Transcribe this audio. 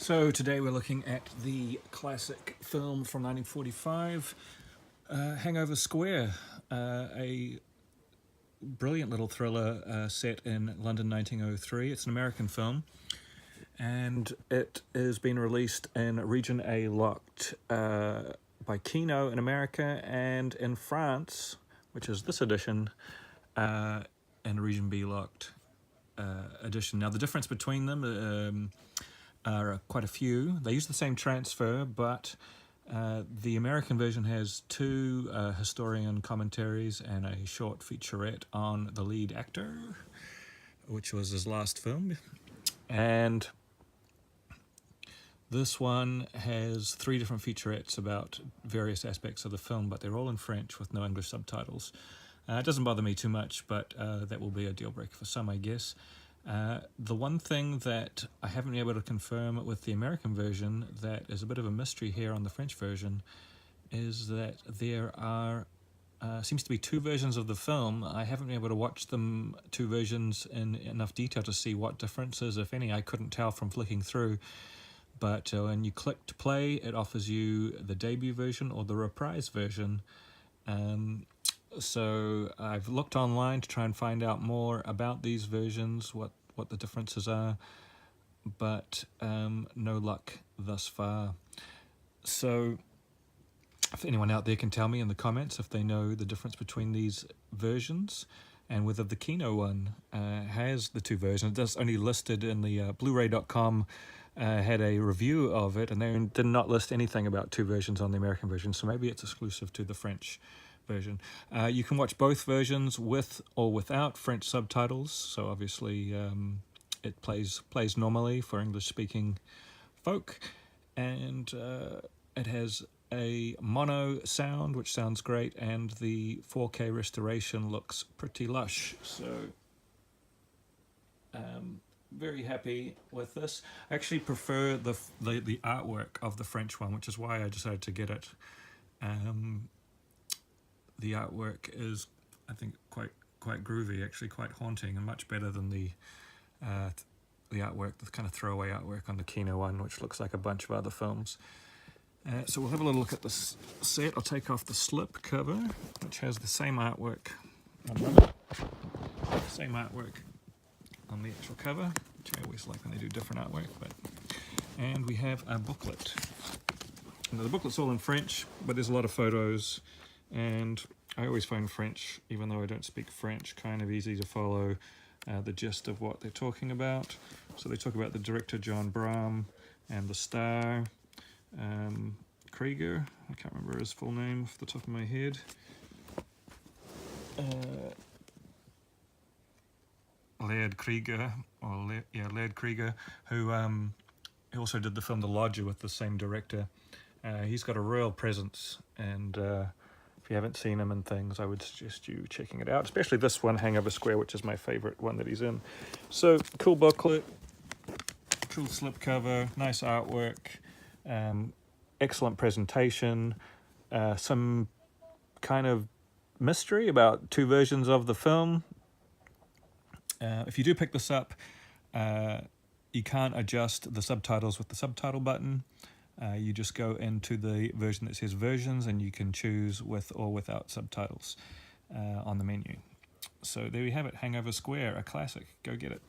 So today we're looking at the classic film from 1945, Hangover Square, a brilliant little thriller set in London 1903. It's an American film, and it is being released in Region A locked by Kino in America, and in France, which is this edition, in Region B locked edition. Now the difference between them are quite a few. They use the same transfer, but the American version has two historian commentaries and a short featurette on the lead actor, which was his last film. And this one has three different featurettes about various aspects of the film, but they're all in French with no English subtitles. It doesn't bother me too much, but that will be a deal breaker for some, I guess. The one thing that I haven't been able to confirm with the American version that is a bit of a mystery here on the French version is that there are seems to be two versions of the film. I haven't been able to watch them two versions in enough detail to see what differences, if any. I couldn't tell from flicking through, but when you click to play, it offers you the debut version or the reprise version. So I've looked online to try and find out more about these versions, what the differences are, but no luck thus far. So if anyone out there can tell me in the comments if they know the difference between these versions and whether the Kino one has the two versions. That's only listed in the Blu-ray.com had a review of it, and they did not list anything about two versions on the American version, so maybe it's exclusive to the French version. You can watch both versions with or without French subtitles, so obviously it plays normally for English-speaking folk, and it has a mono sound, which sounds great, and the 4K restoration looks pretty lush, so very happy with this. I actually prefer the artwork of the French one, which is why I decided to get it. The artwork is, I think, quite groovy, actually quite haunting, and much better than the artwork, the kind of throwaway artwork on the Kino one, which looks like a bunch of other films. So we'll have a little look at this set. I'll take off the slip cover, which has the same artwork on the actual cover, which I always like when they do different artwork. And we have a booklet. Now, the booklet's all in French, but there's a lot of photos, and I always find French, even though I don't speak French, kind of easy to follow the gist of what they're talking about. So they talk about the director John Brahm and the star Krieger. I can't remember his full name off the top of my head. Laird Krieger, Laird Krieger, who also did the film The Lodger with the same director. He's got a real presence, and if you haven't seen him and things, I would suggest you checking it out, especially this one, Hangover Square, which is my favorite one that he's in. So, cool booklet, cool slipcover, nice artwork, excellent presentation, some kind of mystery about two versions of the film. If you do pick this up, you can't adjust the subtitles with the subtitle button. You just go into the version that says versions, and you can choose with or without subtitles on the menu. So there you have it, Hangover Square, a classic. Go get it.